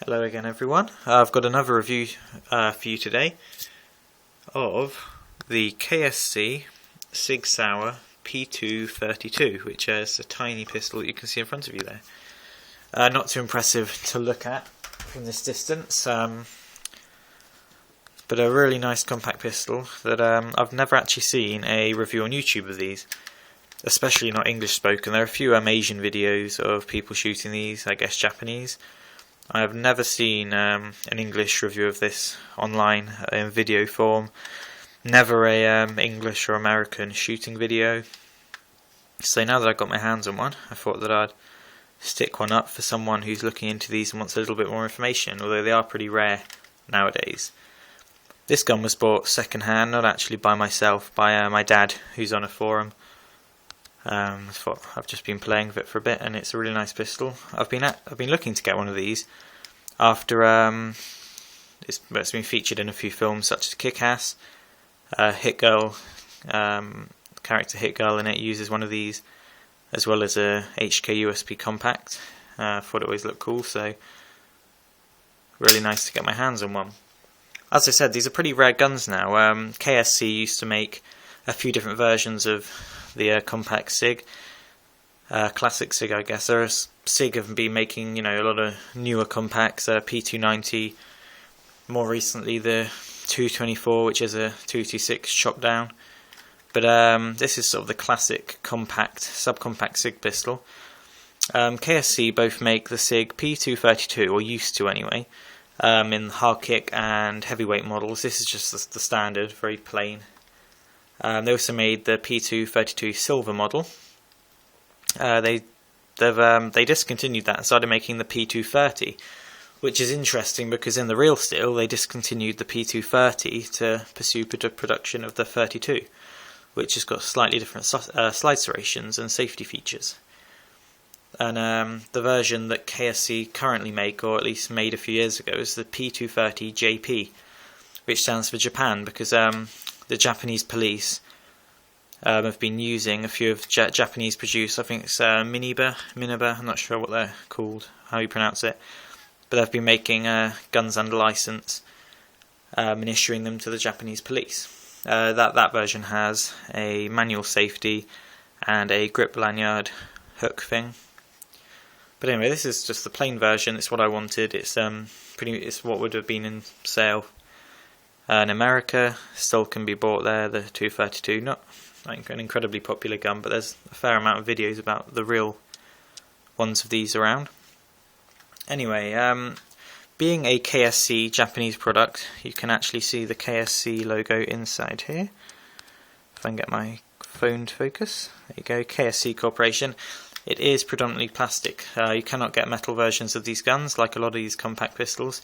Hello again everyone. I've got another review for you today of the KSC SIG Sauer P232, which is a tiny pistol that you can see in front of you there. Not too impressive to look at from this distance, but a really nice compact pistol that I've never actually seen a review on YouTube of these, especially not English spoken. There are a few Asian videos of people shooting these, I guess Japanese. I have never seen an English review of this online in video form. Never a English or American shooting video. So now that I've got my hands on one, I thought that I'd stick one up for someone who's looking into these and wants a little bit more information, although they are pretty rare nowadays. This gun was bought second hand, not actually by myself, by my dad, who's on a forum. I've just been playing with it for a bit, and it's a really nice pistol. I've been looking to get one of these after it's been featured in a few films such as Kick-Ass, Hit Girl, character Hit Girl in it uses one of these, as well as a HK USB compact. Thought it always looked cool, so really nice to get my hands on one. As I said, these are pretty rare guns now. KSC used to make a few different versions of the compact SIG, classic SIG, I guess. SIG have been making, a lot of newer compacts, P290, more recently the 224, which is a 226 chop down. But this is sort of the classic compact, subcompact SIG pistol. KSC both make the SIG P232, or used to anyway, in hard kick and heavyweight models. This is just the standard, very plain. They also made the P232 silver model. They discontinued that and started making the P230, which is interesting because in the real steel they discontinued the P230 to pursue production of the 32, which has got slightly different slide serrations and safety features. And the version that KSC currently make, or at least made a few years ago, is the P230 JP, which stands for Japan, because the Japanese police have been using a few of Japanese produced, I think it's Miniba, I'm not sure what they're called, how you pronounce it, but they've been making guns under license and issuing them to the Japanese police. That version has a manual safety and a grip lanyard hook thing. But anyway, this is just the plain version. It's what I wanted. It's what would have been in sale in America. Still can be bought there. The 232, not like an incredibly popular gun, but there's a fair amount of videos about the real ones of these around. Anyway, being a KSC Japanese product, you can actually see the KSC logo inside here. If I can get my phone to focus. There you go, KSC Corporation. It is predominantly plastic. You cannot get metal versions of these guns, like a lot of these compact pistols.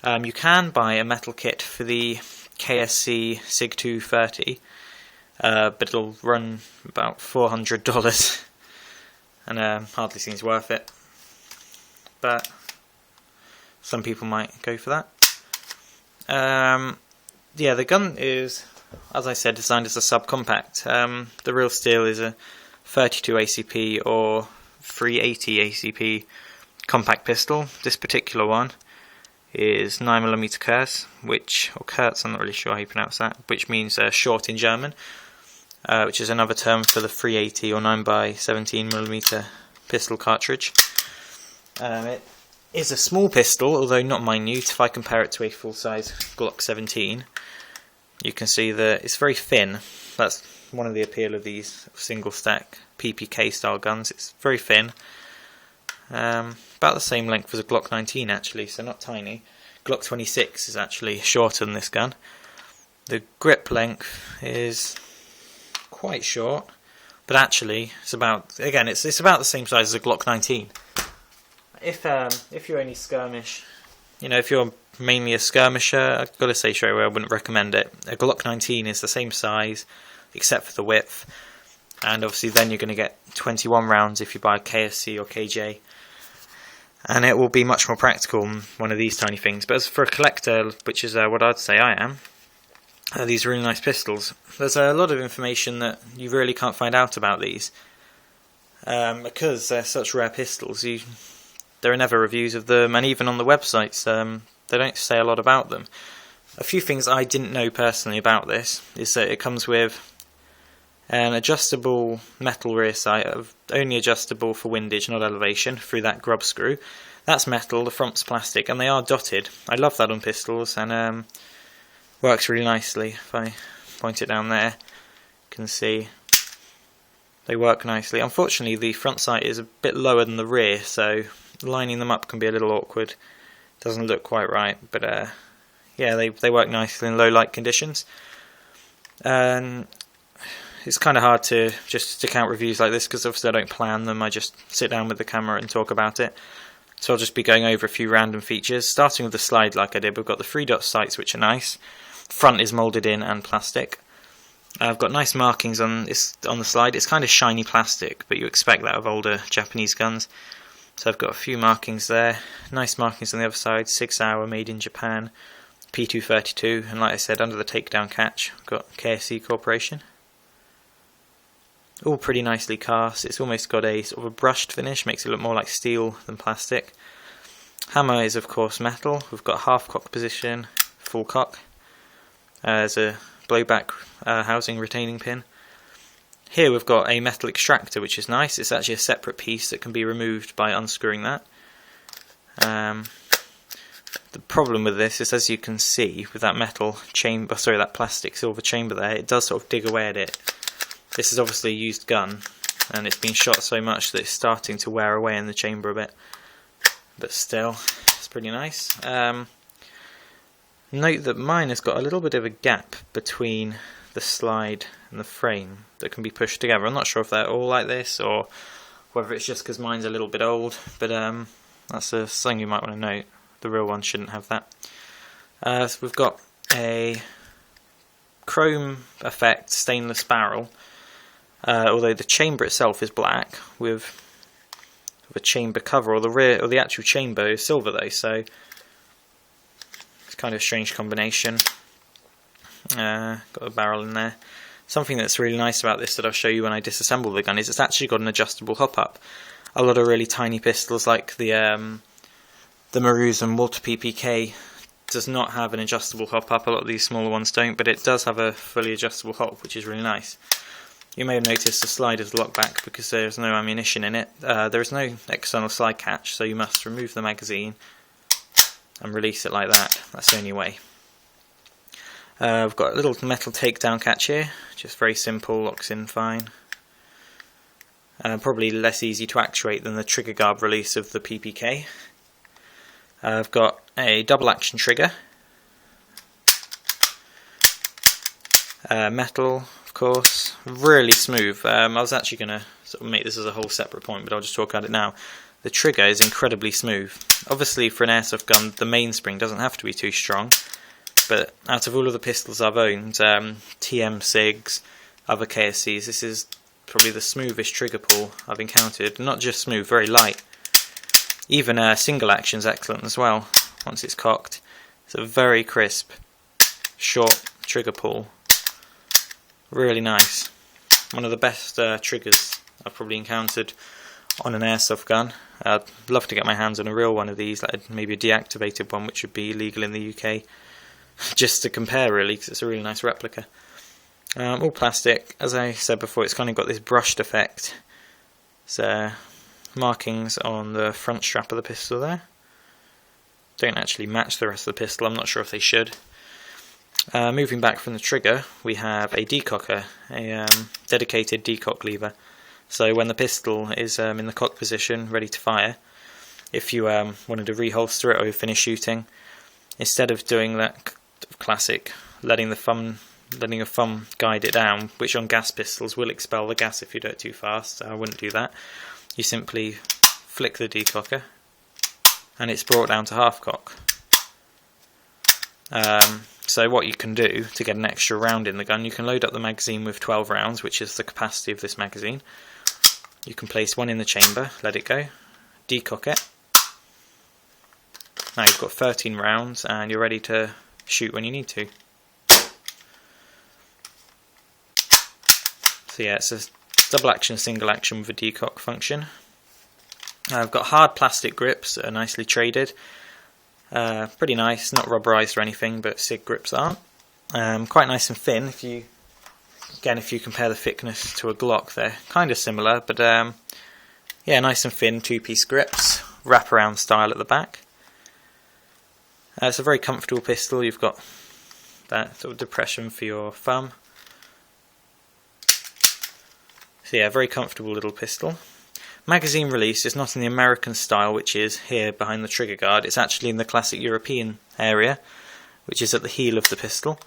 You can buy a metal kit for the KSC SIG 230, but it'll run about $400, and hardly seems worth it. But some people might go for that. Yeah, the gun is, as I said, designed as a subcompact. The real steel is a 32 ACP or 380 ACP compact pistol. This particular one is 9mm Kurz, or Kurz, I'm not really sure how you pronounce that, which means short in German, which is another term for the 380 or 9x17mm pistol cartridge. It is a small pistol, although not minute. If I compare it to a full-size Glock 17, you can see that it's very thin. That's one of the appeal of these single-stack PPK style guns. It's very thin. About the same length as a Glock 19 actually, so not tiny. Glock 26 is actually shorter than this gun. The grip length is quite short, but actually it's about the same size as a Glock 19. If you only skirmish, if you're mainly a skirmisher, I've got to say straight away I wouldn't recommend it. A Glock 19 is the same size except for the width, and obviously then you're going to get 21 rounds if you buy KSC or KJ. And it will be much more practical than one of these tiny things. But as for a collector, which is what I'd say I am, these are really nice pistols. There's a lot of information that you really can't find out about these. Because they're such rare pistols, there are never reviews of them, and even on the websites they don't say a lot about them. A few things I didn't know personally about this is that it comes with an adjustable metal rear sight, only adjustable for windage, not elevation, through that grub screw. That's metal, the front's plastic, and they are dotted. I love that on pistols, and works really nicely. If I point it down there, you can see they work nicely. Unfortunately, the front sight is a bit lower than the rear, so lining them up can be a little awkward. Doesn't look quite right, but yeah, they work nicely in low light conditions. It's kind of hard to just stick out reviews like this because obviously I don't plan them. I just sit down with the camera and talk about it. So I'll just be going over a few random features, starting with the slide like I did. We've got the 3-dot sights, which are nice. Front is moulded in and plastic. I've got nice markings on the slide. It's kind of shiny plastic, but you expect that of older Japanese guns. So I've got a few markings there. Nice markings on the other side. SIG Sauer, made in Japan. P232, and like I said, under the takedown catch, I've got KSC Corporation. All pretty nicely cast. It's almost got a sort of a brushed finish, makes it look more like steel than plastic. Hammer is of course metal. We've got half cock position, full cock. There's a blowback housing retaining pin. Here we've got a metal extractor, which is nice. It's actually a separate piece that can be removed by unscrewing that. The problem with this is, as you can see, with that metal chamber, sorry, that plastic silver chamber there, it does sort of dig away at it. This is obviously a used gun, and it's been shot so much that it's starting to wear away in the chamber a bit. But still, it's pretty nice. Note that mine has got a little bit of a gap between the slide and the frame that can be pushed together. I'm not sure if they're all like this or whether it's just because mine's a little bit old, but that's something you might want to note. The real one shouldn't have that. So we've got a chrome effect stainless barrel, although the chamber itself is black with a chamber cover, or the rear or the actual chamber is silver though, so it's kind of a strange combination. Got a barrel in there. Something that's really nice about this that I'll show you when I disassemble the gun is it's actually got an adjustable hop up. A lot of really tiny pistols like the Maruzen PPK does not have an adjustable hop up. A lot of these smaller ones don't, but it does have a fully adjustable hop, which is really nice. You may have noticed the slide is locked back because there's no ammunition in it. There is no external slide catch, so you must remove the magazine and release it like that. That's the only way. We've got a little metal takedown catch here, just very simple, locks in fine. Probably less easy to actuate than the trigger guard release of the PPK. I've got a double action trigger, metal of course, really smooth. I was actually going to sort of make this as a whole separate point, but I'll just talk about it now. The trigger is incredibly smooth. Obviously for an airsoft gun the mainspring doesn't have to be too strong, but out of all of the pistols I've owned, TM SIGs, other KSCs, this is probably the smoothest trigger pull I've encountered. Not just smooth, very light. Even single action's excellent as well, once it's cocked. It's a very crisp, short trigger pull. Really nice. One of the best triggers I've probably encountered on an airsoft gun. I'd love to get my hands on a real one of these, like maybe a deactivated one, which would be illegal in the UK. Just to compare really, because it's a really nice replica. All plastic. As I said before, it's kind of got this brushed effect. So markings on the front strap of the pistol there. Don't actually match the rest of the pistol, I'm not sure if they should. Moving back from the trigger, we have a decocker, a dedicated decock lever. So when the pistol is in the cock position, ready to fire, if you wanted to reholster it or you finish shooting, instead of doing that classic letting your thumb guide it down, which on gas pistols will expel the gas if you do it too fast, I wouldn't do that. You simply flick the decocker and it's brought down to half cock. So what you can do to get an extra round in the gun, you can load up the magazine with 12 rounds, which is the capacity of this magazine. You can place one in the chamber, let it go, decock it. Now you've got 13 rounds and you're ready to shoot when you need to. So yeah, it's a double action, single action with a decock function. I've got hard plastic grips that are nicely traded. Pretty nice, not rubberized or anything, but SIG grips aren't. Quite nice and thin. If you compare the thickness to a Glock, they're kind of similar, but yeah, nice and thin, two-piece grips, wraparound style at the back. It's a very comfortable pistol. You've got that sort of depression for your thumb. So yeah, very comfortable little pistol. Magazine release is not in the American style, which is here behind the trigger guard. It's actually in the classic European area, which is at the heel of the pistol.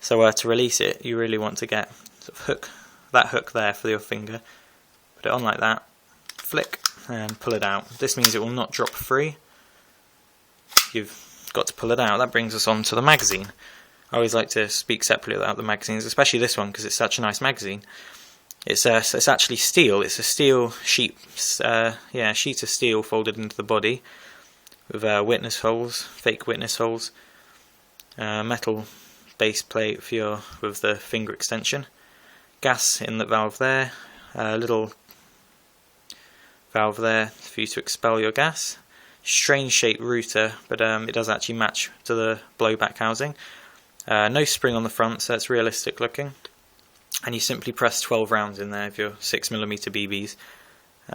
So to release it, you really want to get sort of that hook there for your finger. Put it on like that, flick, and pull it out. This means it will not drop free. You've got to pull it out. That brings us on to the magazine. I always like to speak separately about the magazines, especially this one because it's such a nice magazine. It's actually steel. It's a steel sheet, sheet of steel folded into the body with witness holes, fake witness holes, metal base plate with the finger extension, gas inlet valve there, little valve there for you to expel your gas. Strange shaped router, but it does actually match to the blowback housing. No spring on the front, so it's realistic looking. And you simply press 12 rounds in there of your 6mm BBs.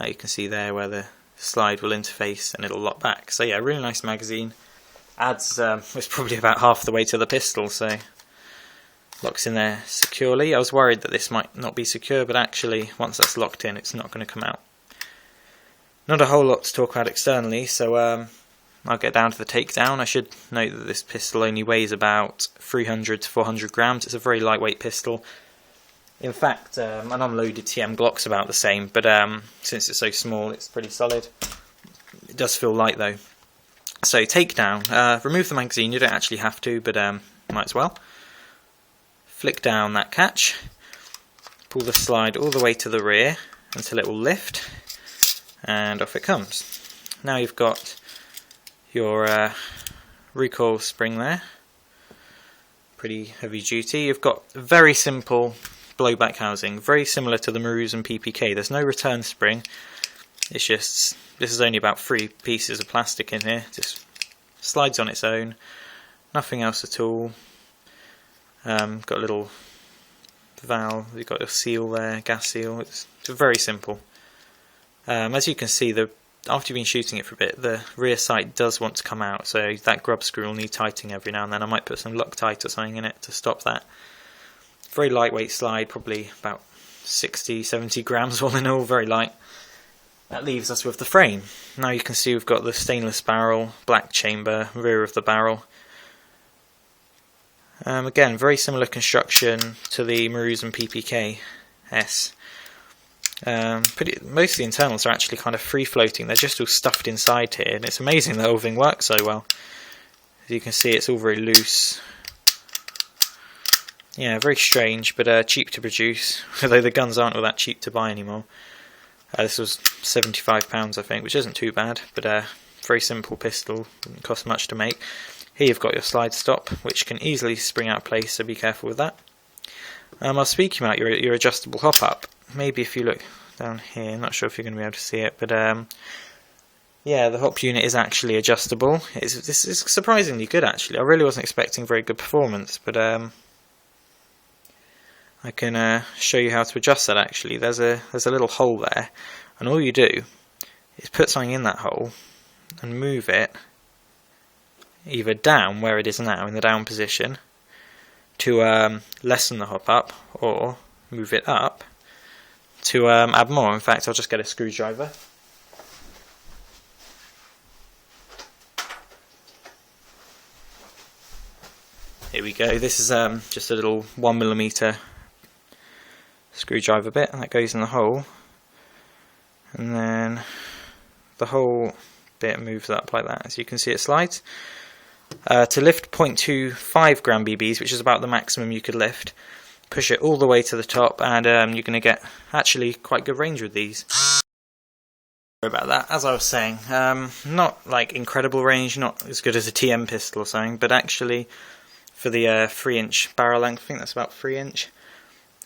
You can see there where the slide will interface and it'll lock back. So yeah, really nice magazine. Adds it's probably about half the way to the pistol, so locks in there securely. I was worried that this might not be secure, but actually once that's locked in, it's not going to come out. Not a whole lot to talk about externally, so I'll get down to the takedown. I should note that this pistol only weighs about 300 to 400 grams. It's a very lightweight pistol. In fact, an unloaded TM Glock's about the same, but since it's so small, it's pretty solid. It does feel light though. So takedown, remove the magazine. You don't actually have to, but might as well. Flick down that catch, pull the slide all the way to the rear until it will lift, and off it comes. Now you've got your recoil spring there, pretty heavy duty. You've got very simple blowback housing, very similar to the Maruzen PPK. There's no return spring. It's just, this is only about 3 pieces of plastic in here. Just slides on its own. Nothing else at all. Got a little valve. You've got a seal there, gas seal. It's very simple. As you can see, after you've been shooting it for a bit, the rear sight does want to come out. So that grub screw will need tightening every now and then. I might put some Loctite or something in it to stop that. Very lightweight slide, probably about 60-70 grams all in all, very light. That leaves us with the frame. Now you can see we've got the stainless barrel, black chamber, rear of the barrel. Again, very similar construction to the Maruzen PPKs. Most of the internals are actually kind of free floating, they're just all stuffed inside here, and it's amazing the whole thing works so well. As you can see, it's all very loose. Yeah, very strange, but cheap to produce, although the guns aren't all that cheap to buy anymore. This was £75 I think, which isn't too bad, but very simple pistol, didn't cost much to make. Here you've got your slide stop, which can easily spring out of place, so be careful with that. I was speaking about your adjustable hop-up. Maybe if you look down here, I'm not sure if you're going to be able to see it, but yeah, the hop unit is actually adjustable. This is surprisingly good actually. I really wasn't expecting very good performance, but I can show you how to adjust that actually. There's a little hole there, and all you do is put something in that hole and move it either down where it is now in the down position to lessen the hop up, or move it up to add more. In fact, I'll just get a screwdriver. Here we go. This is just a little 1mm screwdriver bit, and that goes in the hole, and then the whole bit moves up like that. As you can see, it slides. To lift 0.25 gram BBs, which is about the maximum you could lift, push it all the way to the top, and you're going to get actually quite good range with these. Sorry about that. As I was saying, not like incredible range, not as good as a TM pistol or something, but actually for the 3-inch barrel length, I think that's about 3 inch.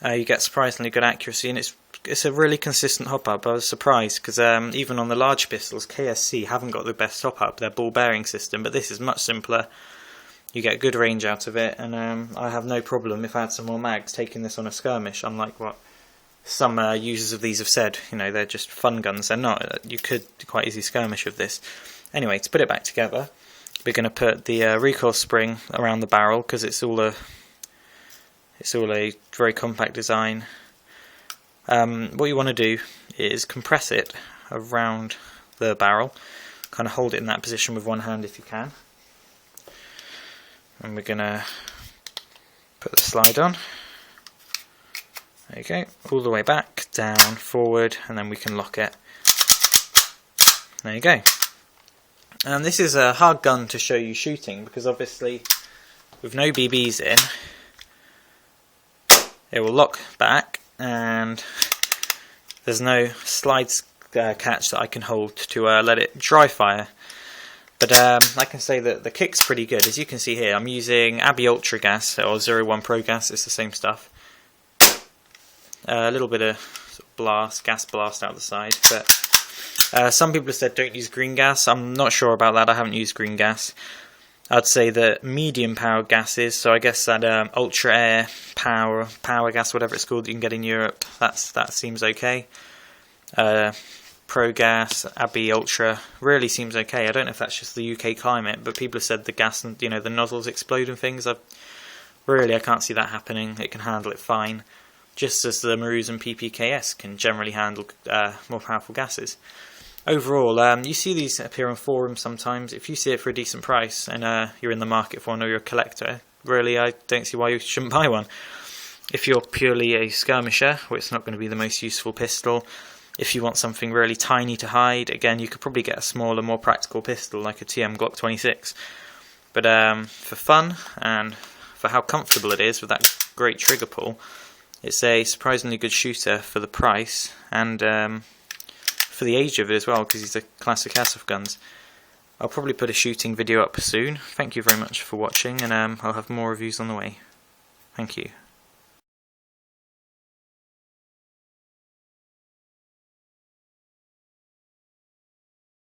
you get surprisingly good accuracy, and it's a really consistent hop up. I was surprised because even on the large pistols, KSC haven't got the best hop up, their ball bearing system, but this is much simpler. You get good range out of it, and I have no problem if I had some more mags taking this on a skirmish, unlike what some users of these have said. You know, they're just fun guns. They're not. You could quite easily skirmish with this. Anyway, to put it back together, we're going to put the recoil spring around the barrel because it's all a very compact design. What you want to do is compress it around the barrel, kind of hold it in that position with one hand if you can. And we're going to put the slide on. There you go, all the way back, down, forward, and then we can lock it. There you go. And this is a hard gun to show you shooting because obviously with no BBs in, it will lock back and there's no slide catch that I can hold to let it dry fire. But I can say that the kick's pretty good. As you can see here, I'm using Abbey Ultra Gas or 01 Pro Gas, it's the same stuff. A little bit of, sort of gas blast out the side, but some people have said don't use green gas. I'm not sure about that, I haven't used green gas. I'd say that medium power gases, so I guess that Ultra Air power gas, whatever it's called, that you can get in Europe, that seems okay. Pro Gas, Abbey Ultra really seems okay. I don't know if that's just the UK climate, but people have said the gas and the nozzles explode and things. I can't see that happening. It can handle it fine, just as the Maruzen PPKs can generally handle more powerful gases. Overall, you see these appear on forums sometimes. If you see it for a decent price and you're in the market for one or you're a collector, really I don't see why you shouldn't buy one. If you're purely a skirmisher, well, it's not going to be the most useful pistol. If you want something really tiny to hide, again, you could probably get a smaller, more practical pistol like a TM Glock 26. But for fun and for how comfortable it is with that great trigger pull, it's a surprisingly good shooter for the price and for the age of it as well, because it's a classic Airsoft guns. I'll probably put a shooting video up soon. Thank you very much for watching, and I'll have more reviews on the way. Thank you.